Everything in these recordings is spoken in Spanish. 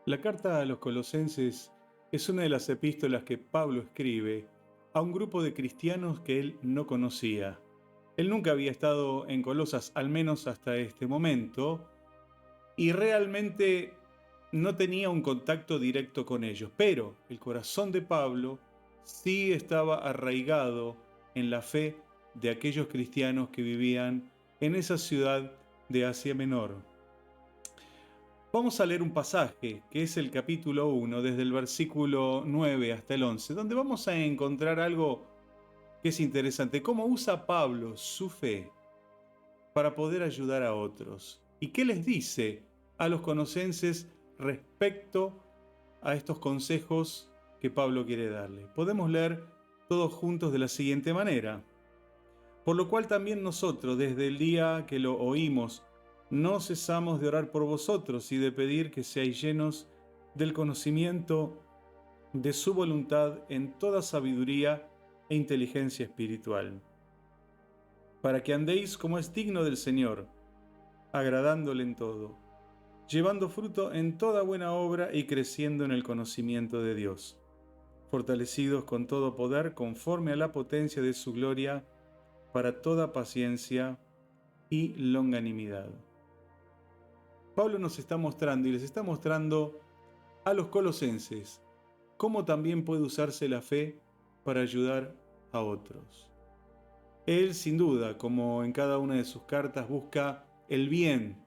La carta a los Colosenses es una de las epístolas que Pablo escribe a un grupo de cristianos que él no conocía. Él nunca había estado en Colosas, al menos hasta este momento, y realmente no tenía un contacto directo con ellos. Pero el corazón de Pablo sí estaba arraigado en la fe de aquellos cristianos que vivían en esa ciudad de Asia Menor. Vamos a leer un pasaje que es el capítulo 1, desde el versículo 9 hasta el 11, donde vamos a encontrar algo que es interesante, cómo usa Pablo su fe para poder ayudar a otros. ¿Y qué les dice a los colosenses respecto a estos consejos que Pablo quiere darle? Podemos leer todos juntos de la siguiente manera. Por lo cual también nosotros, desde el día que lo oímos, no cesamos de orar por vosotros y de pedir que seáis llenos del conocimiento de su voluntad en toda sabiduría e inteligencia espiritual, para que andéis como es digno del Señor, agradándole en todo, llevando fruto en toda buena obra y creciendo en el conocimiento de Dios, fortalecidos con todo poder conforme a la potencia de su gloria, para toda paciencia y longanimidad. Pablo nos está mostrando y les está mostrando a los colosenses cómo también puede usarse la fe para ayudar a otros. Él, sin duda, como en cada una de sus cartas, busca el bien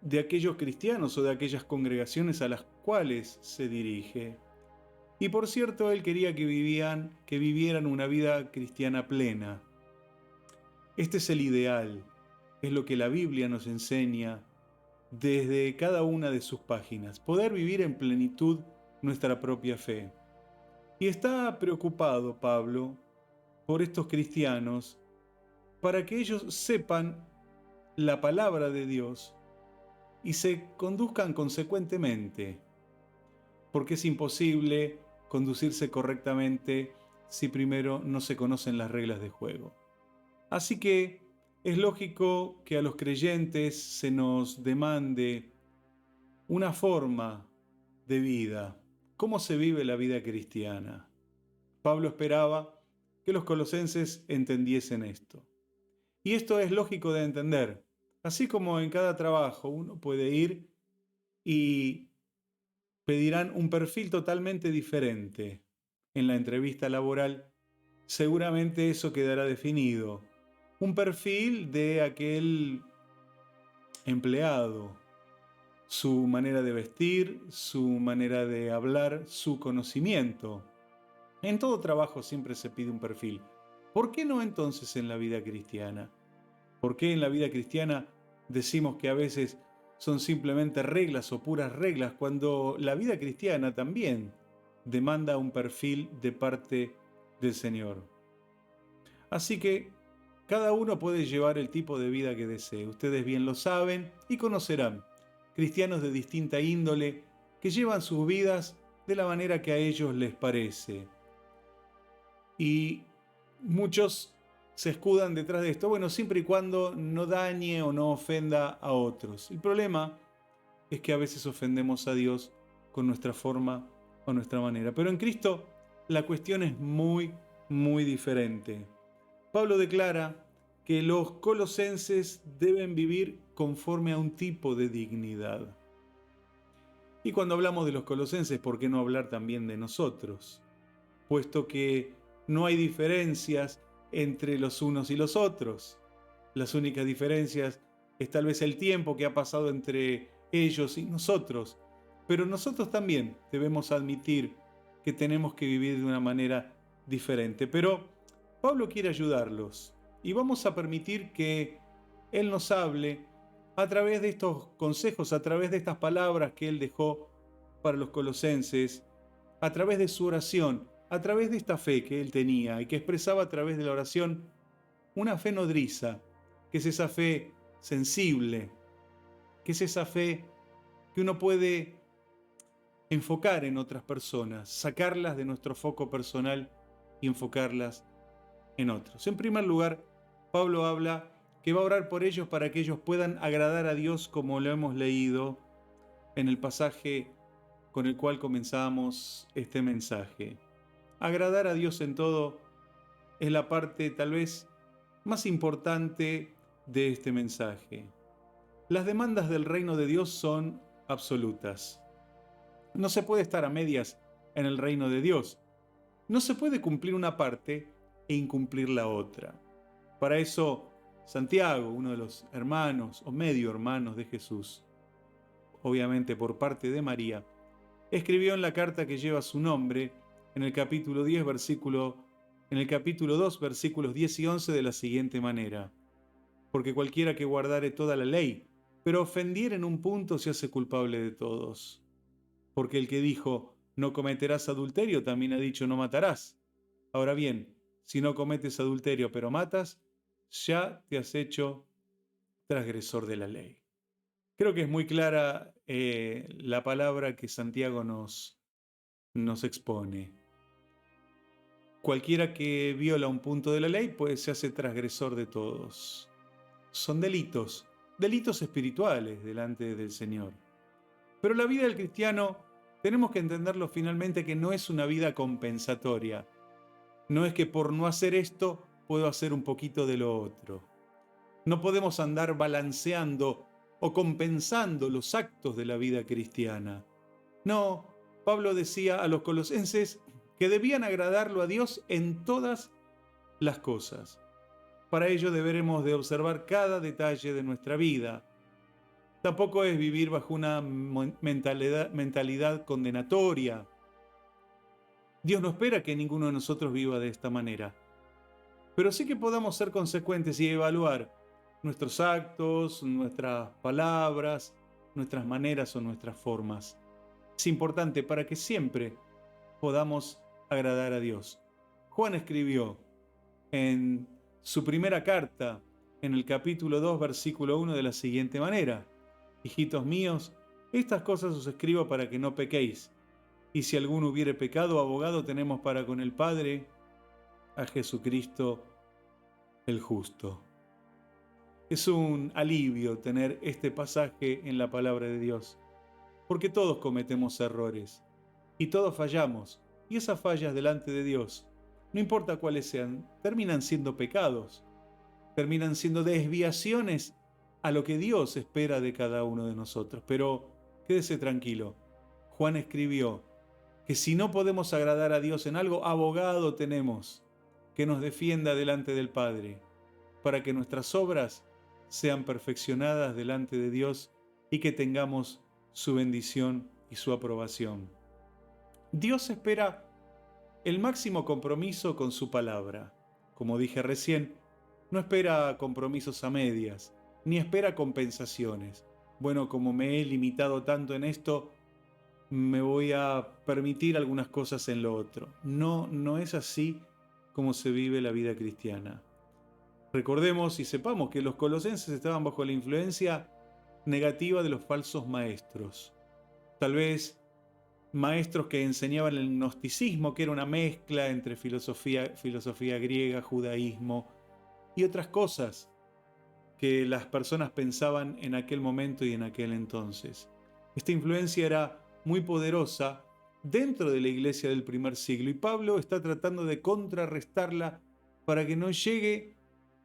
de aquellos cristianos o de aquellas congregaciones a las cuales se dirige. Y por cierto, él quería que vivieran una vida cristiana plena. Este es el ideal, es lo que la Biblia nos enseña desde cada una de sus páginas, poder vivir en plenitud nuestra propia fe. Y está preocupado Pablo por estos cristianos para que ellos sepan la palabra de Dios y se conduzcan consecuentemente, porque es imposible conducirse correctamente si primero no se conocen las reglas de juego. Así que es lógico que a los creyentes se nos demande una forma de vida. ¿Cómo se vive la vida cristiana? Pablo esperaba que los colosenses entendiesen esto. Y esto es lógico de entender. Así como en cada trabajo uno puede ir y pedirán un perfil totalmente diferente en la entrevista laboral, seguramente eso quedará definido. Un perfil de aquel empleado, su manera de vestir, su manera de hablar, su conocimiento. En todo trabajo siempre se pide un perfil. ¿Por qué no entonces en la vida cristiana? ¿Por qué en la vida cristiana decimos que a veces son simplemente reglas o puras reglas cuando la vida cristiana también demanda un perfil de parte del Señor? Así que cada uno puede llevar el tipo de vida que desee. Ustedes bien lo saben y conocerán cristianos de distinta índole que llevan sus vidas de la manera que a ellos les parece. Y muchos se escudan detrás de esto, bueno, siempre y cuando no dañe o no ofenda a otros. El problema es que a veces ofendemos a Dios con nuestra forma o nuestra manera. Pero en Cristo la cuestión es muy diferente. Pablo declara que los colosenses deben vivir conforme a un tipo de dignidad. Y cuando hablamos de los colosenses, ¿por qué no hablar también de nosotros? Puesto que no hay diferencias entre los unos y los otros. Las únicas diferencias es tal vez el tiempo que ha pasado entre ellos y nosotros. Pero nosotros también debemos admitir que tenemos que vivir de una manera diferente. Pero Pablo quiere ayudarlos y vamos a permitir que Él nos hable a través de estos consejos, a través de estas palabras que Él dejó para los colosenses, a través de su oración, a través de esta fe que Él tenía y que expresaba a través de la oración, una fe nodriza, que es esa fe sensible, que es esa fe que uno puede enfocar en otras personas, sacarlas de nuestro foco personal y enfocarlas en otros. En primer lugar, Pablo habla que va a orar por ellos para que ellos puedan agradar a Dios, como lo hemos leído en el pasaje con el cual comenzamos este mensaje. Agradar a Dios en todo es la parte tal vez más importante de este mensaje. Las demandas del reino de Dios son absolutas. No se puede estar a medias en el reino de Dios. No se puede cumplir una parte e incumplir la otra. Para eso, Santiago, uno de los hermanos o medio hermanos de Jesús, obviamente por parte de María, escribió en la carta que lleva su nombre, en el capítulo 2, versículos 10 y 11, de la siguiente manera: porque cualquiera que guardare toda la ley, pero ofendiere en un punto, se hace culpable de todos. Porque el que dijo, no cometerás adulterio, también ha dicho, no matarás. Ahora bien, si no cometes adulterio, pero matas, ya te has hecho transgresor de la ley. Creo que es muy clara la palabra que Santiago nos expone. Cualquiera que viola un punto de la ley, pues se hace transgresor de todos. Son delitos espirituales delante del Señor. Pero la vida del cristiano, tenemos que entenderlo finalmente, que no es una vida compensatoria. No es que por no hacer esto puedo hacer un poquito de lo otro. No podemos andar balanceando o compensando los actos de la vida cristiana. No, Pablo decía a los colosenses que debían agradarlo a Dios en todas las cosas. Para ello deberemos de observar cada detalle de nuestra vida. Tampoco es vivir bajo una mentalidad condenatoria. Dios no espera que ninguno de nosotros viva de esta manera. Pero sí que podamos ser consecuentes y evaluar nuestros actos, nuestras palabras, nuestras maneras o nuestras formas. Es importante para que siempre podamos agradar a Dios. Juan escribió en su primera carta, en el capítulo 2, versículo 1, de la siguiente manera: hijitos míos, estas cosas os escribo para que no pequéis. Y si alguno hubiere pecado, abogado tenemos para con el Padre, a Jesucristo el justo. Es un alivio tener este pasaje en la palabra de Dios, porque todos cometemos errores y todos fallamos, y esas fallas delante de Dios, no importa cuáles sean, terminan siendo pecados, terminan siendo desviaciones a lo que Dios espera de cada uno de nosotros. Pero quédese tranquilo, Juan escribió que si no podemos agradar a Dios en algo, abogado tenemos que nos defienda delante del Padre, para que nuestras obras sean perfeccionadas delante de Dios y que tengamos su bendición y su aprobación. Dios espera el máximo compromiso con su palabra. Como dije recién, no espera compromisos a medias, ni espera compensaciones. Bueno, como me he limitado tanto en esto, me voy a permitir algunas cosas en lo otro. No, no es así como se vive la vida cristiana. Recordemos y sepamos que los colosenses estaban bajo la influencia negativa de los falsos maestros. Tal vez maestros que enseñaban el gnosticismo, que era una mezcla entre filosofía griega, judaísmo y otras cosas que las personas pensaban en aquel momento y en aquel entonces. Esta influencia era muy poderosa dentro de la iglesia del primer siglo y Pablo está tratando de contrarrestarla para que no llegue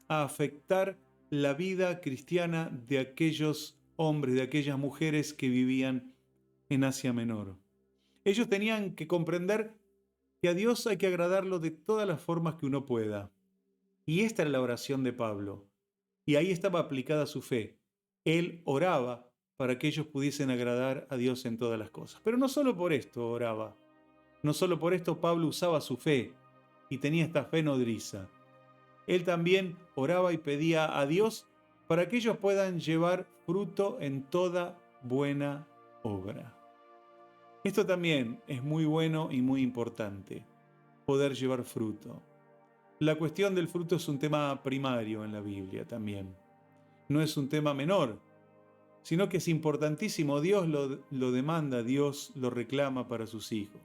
a afectar la vida cristiana de aquellos hombres, de aquellas mujeres que vivían en Asia Menor. Ellos tenían que comprender que a Dios hay que agradarlo de todas las formas que uno pueda. Y esta era la oración de Pablo. Y ahí estaba aplicada su fe. Él oraba para que ellos pudiesen agradar a Dios en todas las cosas. Pero no solo por esto oraba. No solo por esto Pablo usaba su fe y tenía esta fe nodriza. Él también oraba y pedía a Dios para que ellos puedan llevar fruto en toda buena obra. Esto también es muy bueno y muy importante, poder llevar fruto. La cuestión del fruto es un tema primario en la Biblia también. No es un tema menor, sino que es importantísimo. Dios lo demanda, Dios lo reclama para sus hijos.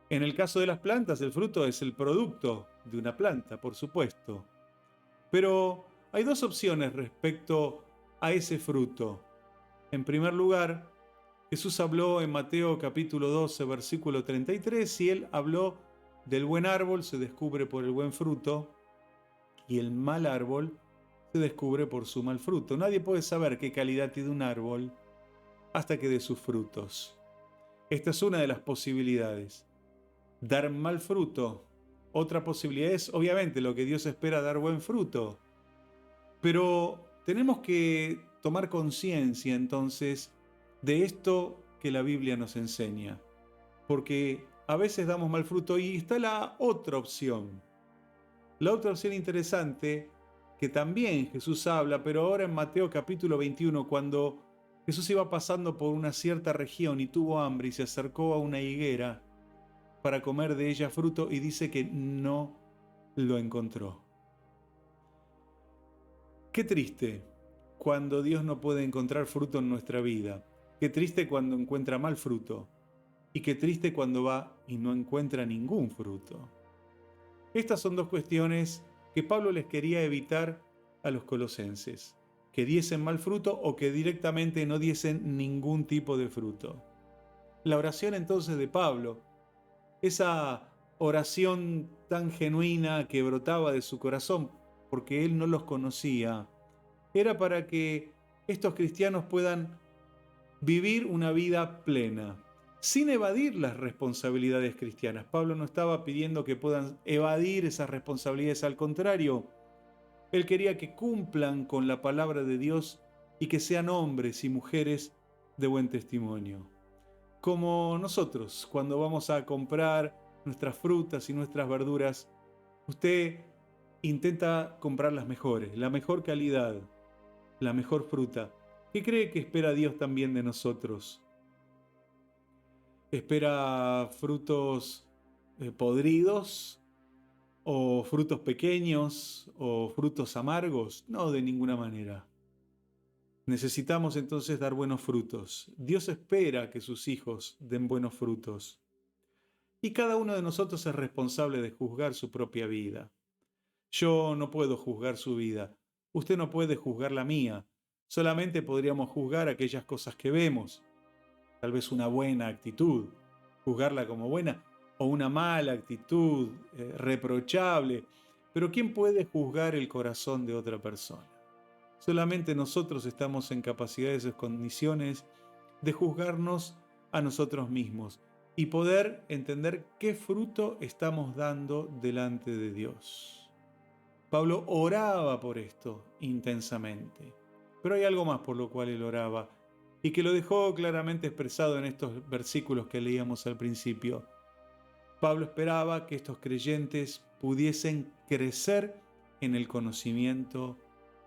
En el caso de las plantas, el fruto es el producto de una planta, por supuesto. Pero hay dos opciones respecto a ese fruto. En primer lugar, Jesús habló en Mateo capítulo 12, versículo 33, y él habló del buen árbol se descubre por el buen fruto, y el mal árbol se descubre por su mal fruto. Nadie puede saber qué calidad tiene un árbol hasta que dé sus frutos. Esta es una de las posibilidades. Dar mal fruto. Otra posibilidad es, obviamente, lo que Dios espera, dar buen fruto. Pero tenemos que tomar conciencia entonces de esto que la Biblia nos enseña. Porque a veces damos mal fruto y está la otra opción. La otra opción interesante que también Jesús habla, pero ahora en Mateo capítulo 21, cuando Jesús iba pasando por una cierta región y tuvo hambre y se acercó a una higuera para comer de ella fruto y dice que no lo encontró. Qué triste cuando Dios no puede encontrar fruto en nuestra vida. Qué triste cuando encuentra mal fruto. Y qué triste cuando va y no encuentra ningún fruto. Estas son dos cuestiones que Pablo les quería evitar a los colosenses. Que diesen mal fruto o que directamente no diesen ningún tipo de fruto. La oración entonces de Pablo, esa oración tan genuina que brotaba de su corazón porque él no los conocía, era para que estos cristianos puedan vivir una vida plena, sin evadir las responsabilidades cristianas. Pablo no estaba pidiendo que puedan evadir esas responsabilidades, al contrario, él quería que cumplan con la palabra de Dios y que sean hombres y mujeres de buen testimonio. Como nosotros, cuando vamos a comprar nuestras frutas y nuestras verduras, usted intenta comprar las mejores, la mejor calidad, la mejor fruta. ¿Qué cree que espera Dios también de nosotros? ¿Espera frutos podridos o frutos pequeños o frutos amargos? No, de ninguna manera. Necesitamos entonces dar buenos frutos. Dios espera que sus hijos den buenos frutos. Y cada uno de nosotros es responsable de juzgar su propia vida. Yo no puedo juzgar su vida. Usted no puede juzgar la mía. Solamente podríamos juzgar aquellas cosas que vemos. Tal vez una buena actitud, juzgarla como buena, o una mala actitud, reprochable. Pero ¿quién puede juzgar el corazón de otra persona? Solamente nosotros estamos en capacidades y condiciones de juzgarnos a nosotros mismos y poder entender qué fruto estamos dando delante de Dios. Pablo oraba por esto intensamente, pero hay algo más por lo cual él oraba y que lo dejó claramente expresado en estos versículos que leíamos al principio. Pablo esperaba que estos creyentes pudiesen crecer en el conocimiento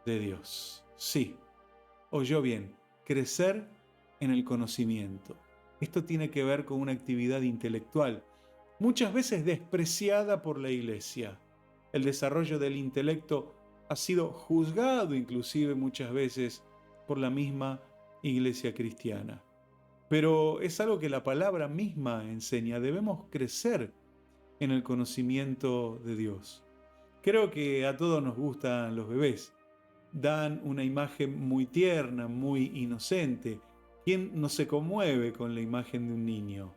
de Dios. Sí, oyó bien, crecer en el conocimiento. Esto tiene que ver con una actividad intelectual, muchas veces despreciada por la Iglesia. El desarrollo del intelecto ha sido juzgado inclusive muchas veces por la misma Iglesia cristiana. Pero es algo que la palabra misma enseña. Debemos crecer en el conocimiento de Dios. Creo que a todos nos gustan los bebés. Dan una imagen muy tierna, muy inocente. ¿Quién no se conmueve con la imagen de un niño?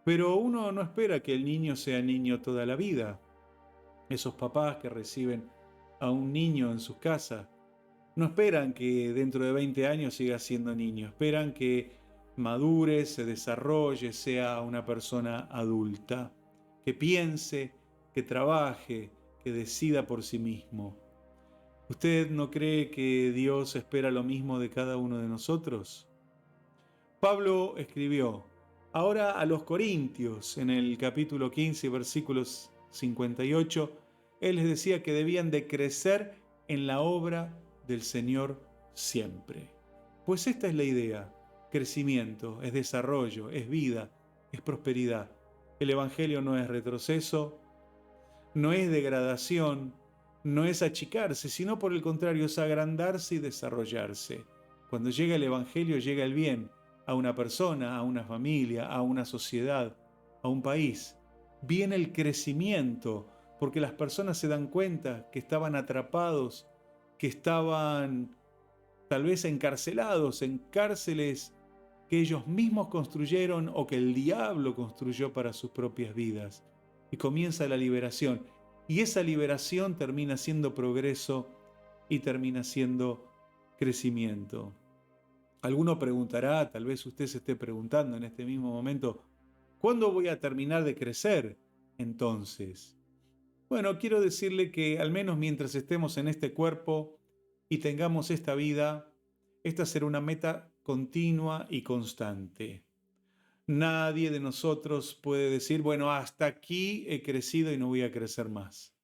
Pero uno no espera que el niño sea niño toda la vida. Esos papás que reciben a un niño en sus casas no esperan que dentro de 20 años siga siendo niño. Esperan que madure, se desarrolle, sea una persona adulta, que piense, que trabaje, que decida por sí mismo. ¿Usted no cree que Dios espera lo mismo de cada uno de nosotros? Pablo escribió ahora a los Corintios en el capítulo 15, versículos 58, él les decía que debían de crecer en la obra del Señor siempre. Pues esta es la idea: crecimiento, es desarrollo, es vida, es prosperidad. El Evangelio no es retroceso, no es degradación, no es achicarse, sino por el contrario es agrandarse y desarrollarse. Cuando llega el Evangelio llega el bien a una persona, a una familia, a una sociedad, a un país. Viene el crecimiento porque las personas se dan cuenta que estaban atrapados, que estaban tal vez encarcelados en cárceles que ellos mismos construyeron o que el diablo construyó para sus propias vidas. Y comienza la liberación. Y esa liberación termina siendo progreso y termina siendo crecimiento. Alguno preguntará, tal vez usted se esté preguntando en este mismo momento, ¿cuándo voy a terminar de crecer entonces? Bueno, quiero decirle que al menos mientras estemos en este cuerpo y tengamos esta vida, esta será una meta continua y constante. Nadie de nosotros puede decir, bueno, hasta aquí he crecido y no voy a crecer más.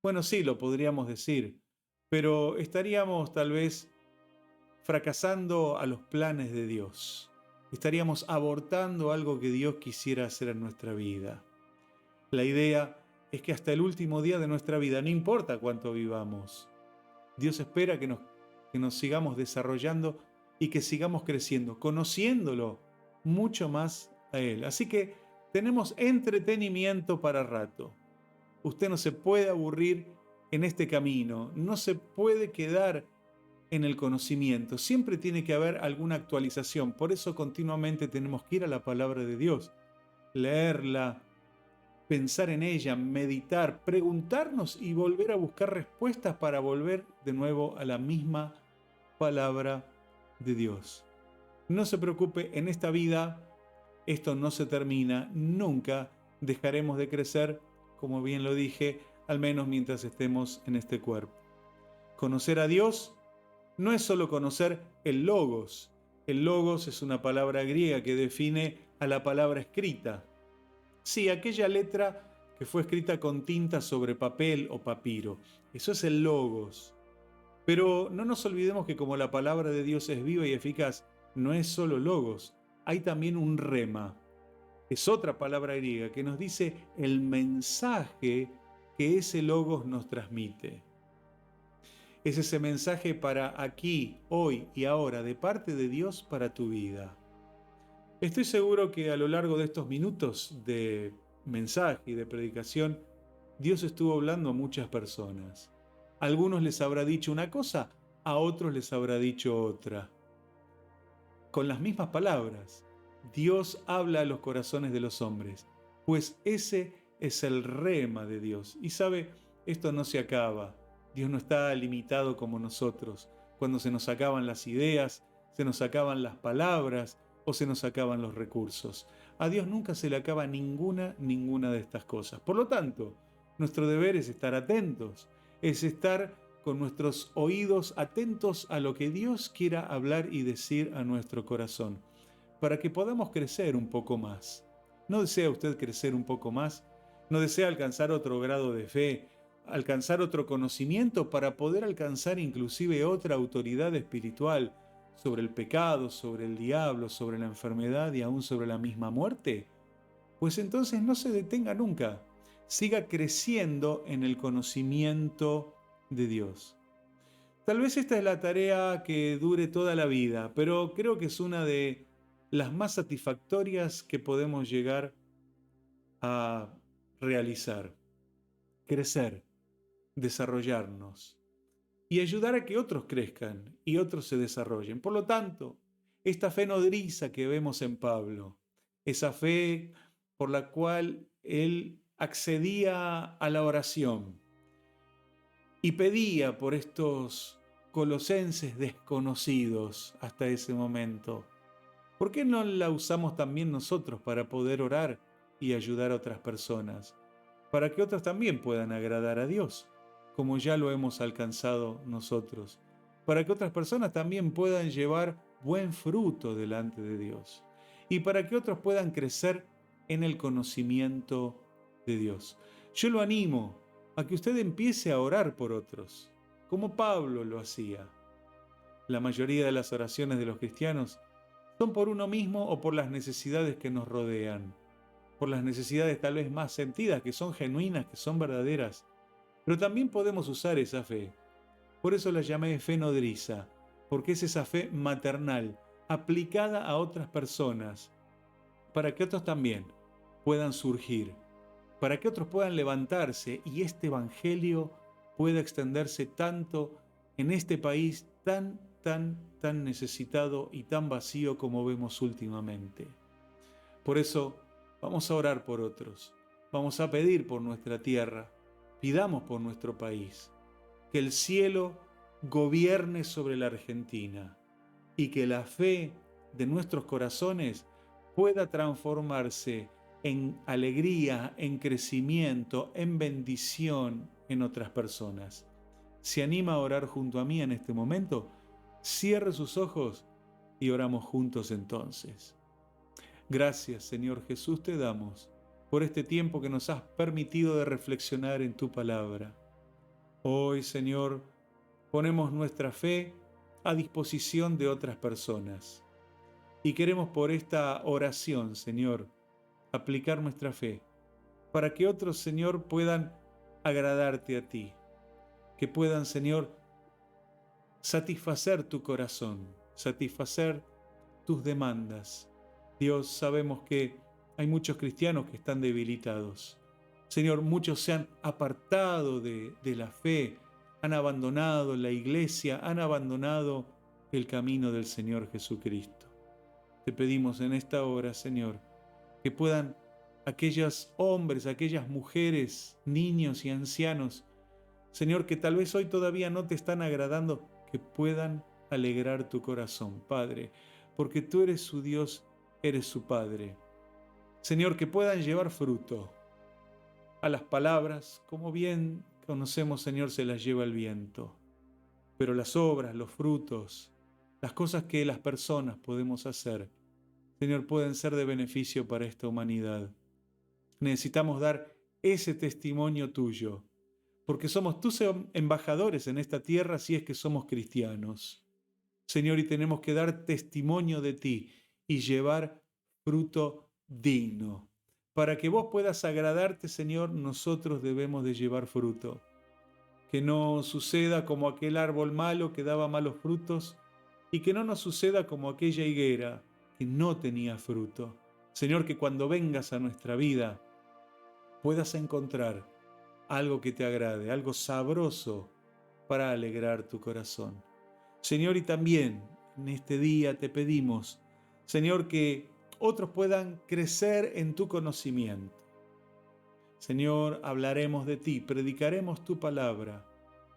Bueno, sí, lo podríamos decir, pero estaríamos tal vez fracasando a los planes de Dios. Estaríamos abortando algo que Dios quisiera hacer en nuestra vida. La idea es que hasta el último día de nuestra vida, no importa cuánto vivamos, Dios espera que nos sigamos desarrollando y que sigamos creciendo, conociéndolo mucho más a Él. Así que tenemos entretenimiento para rato. Usted no se puede aburrir en este camino, no se puede quedar en el conocimiento. Siempre tiene que haber alguna actualización. Por eso continuamente tenemos que ir a la palabra de Dios, leerla, pensar en ella, meditar, preguntarnos y volver a buscar respuestas para volver de nuevo a la misma palabra de Dios. No se preocupe, en esta vida esto no se termina, nunca dejaremos de crecer, como bien lo dije, al menos mientras estemos en este cuerpo. Conocer a Dios no es solo conocer el logos. El logos es una palabra griega que define a la palabra escrita. Sí, aquella letra que fue escrita con tinta sobre papel o papiro. Eso es el logos. Pero no nos olvidemos que como la palabra de Dios es viva y eficaz, no es solo logos, hay también un rema. Es otra palabra griega que nos dice el mensaje que ese logos nos transmite. Es ese mensaje para aquí, hoy y ahora, de parte de Dios para tu vida. Estoy seguro que a lo largo de estos minutos de mensaje y de predicación, Dios estuvo hablando a muchas personas. A algunos les habrá dicho una cosa, a otros les habrá dicho otra. Con las mismas palabras, Dios habla a los corazones de los hombres, pues ese es el rema de Dios. Y sabe, esto no se acaba. Dios no está limitado como nosotros. Cuando se nos acaban las ideas, se nos acaban las palabras o se nos acaban los recursos. A Dios nunca se le acaba ninguna de estas cosas. Por lo tanto, nuestro deber es estar atentos, es estar con nuestros oídos atentos a lo que Dios quiera hablar y decir a nuestro corazón, para que podamos crecer un poco más. ¿No desea usted crecer un poco más? ¿No desea alcanzar otro grado de fe, alcanzar otro conocimiento para poder alcanzar inclusive otra autoridad espiritual sobre el pecado, sobre el diablo, sobre la enfermedad y aún sobre la misma muerte? Pues entonces no se detenga nunca. Siga creciendo en el conocimiento de Dios. Tal vez esta es la tarea que dure toda la vida, pero creo que es una de las más satisfactorias que podemos llegar a realizar. Crecer, desarrollarnos y ayudar a que otros crezcan y otros se desarrollen. Por lo tanto, esta fe nodriza que vemos en Pablo, esa fe por la cual él accedía a la oración y pedía por estos colosenses desconocidos hasta ese momento, ¿por qué no la usamos también nosotros para poder orar y ayudar a otras personas? Para que otros también puedan agradar a Dios, como ya lo hemos alcanzado nosotros. Para que otras personas también puedan llevar buen fruto delante de Dios. Y para que otros puedan crecer en el conocimiento de Dios. Yo lo animo a que usted empiece a orar por otros, como Pablo lo hacía. La mayoría de las oraciones de los cristianos son por uno mismo o por las necesidades que nos rodean, por las necesidades tal vez más sentidas, que son genuinas, que son verdaderas. Pero también podemos usar esa fe. Por eso la llamé fe nodriza, porque es esa fe maternal, aplicada a otras personas, para que otros también puedan surgir, para que otros puedan levantarse y este evangelio pueda extenderse tanto en este país tan tan necesitado y tan vacío como vemos últimamente. Por eso vamos a orar por otros, vamos a pedir por nuestra tierra, pidamos por nuestro país, que el cielo gobierne sobre la Argentina y que la fe de nuestros corazones pueda transformarse en alegría, en crecimiento, en bendición en otras personas. ¿Se anima a orar junto a mí en este momento? Cierre sus ojos y oramos juntos entonces. Gracias, Señor Jesús, te damos por este tiempo que nos has permitido de reflexionar en tu palabra. Hoy, Señor, ponemos nuestra fe a disposición de otras personas y queremos por esta oración, Señor, aplicar nuestra fe para que otros, Señor, puedan agradarte a ti, que puedan, Señor, satisfacer tu corazón, satisfacer tus demandas. Dios, sabemos que hay muchos cristianos que están debilitados. Señor, muchos se han apartado de la fe, han abandonado la iglesia, han abandonado el camino del Señor Jesucristo. Te pedimos en esta hora, Señor, que puedan aquellos hombres, aquellas mujeres, niños y ancianos, Señor, que tal vez hoy todavía no te están agradando, que puedan alegrar tu corazón, Padre, porque tú eres su Dios, eres su Padre. Señor, que puedan llevar fruto a las palabras, como bien conocemos, Señor, se las lleva el viento. Pero las obras, los frutos, las cosas que las personas podemos hacer, Señor, pueden ser de beneficio para esta humanidad. Necesitamos dar ese testimonio tuyo, porque somos tus embajadores en esta tierra si es que somos cristianos. Señor, y tenemos que dar testimonio de ti y llevar fruto digno. Para que vos puedas agradarte, Señor, nosotros debemos de llevar fruto. Que no suceda como aquel árbol malo que daba malos frutos y que no nos suceda como aquella higuera que no tenía fruto. Señor, que cuando vengas a nuestra vida puedas encontrar algo que te agrade, algo sabroso para alegrar tu corazón. Señor, y también en este día te pedimos, Señor, que otros puedan crecer en tu conocimiento. Señor, hablaremos de ti, predicaremos tu palabra,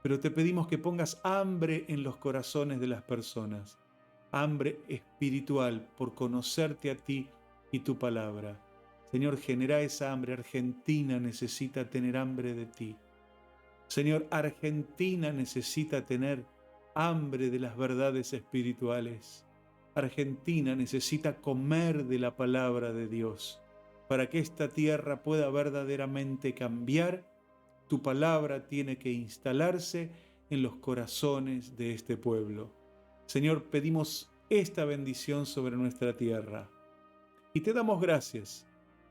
pero te pedimos que pongas hambre en los corazones de las personas, hambre espiritual por conocerte a ti y tu palabra. Señor, genera esa hambre. Argentina necesita tener hambre de ti. Señor, Argentina necesita tener hambre de las verdades espirituales. Argentina necesita comer de la palabra de Dios. Para que esta tierra pueda verdaderamente cambiar, tu palabra tiene que instalarse en los corazones de este pueblo. Señor, pedimos esta bendición sobre nuestra tierra. Y te damos gracias,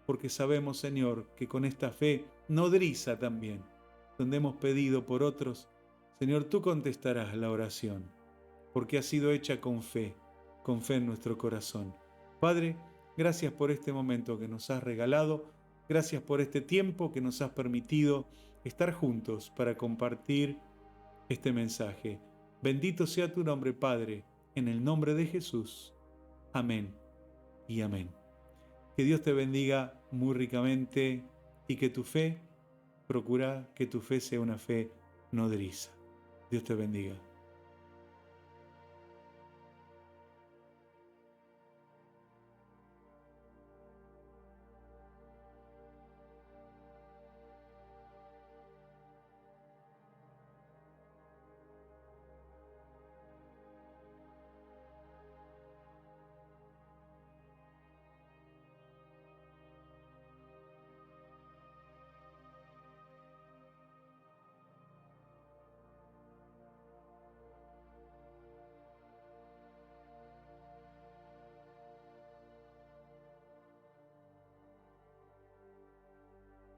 porque sabemos, Señor, que con esta fe nodriza también, donde hemos pedido por otros, Señor, tú contestarás la oración, porque ha sido hecha con fe en nuestro corazón. Padre, gracias por este momento que nos has regalado, gracias por este tiempo que nos has permitido estar juntos para compartir este mensaje. Bendito sea tu nombre, Padre, en el nombre de Jesús. Amén y amén. Que Dios te bendiga muy ricamente y que tu fe, procura que tu fe sea una fe nodriza. Dios te bendiga.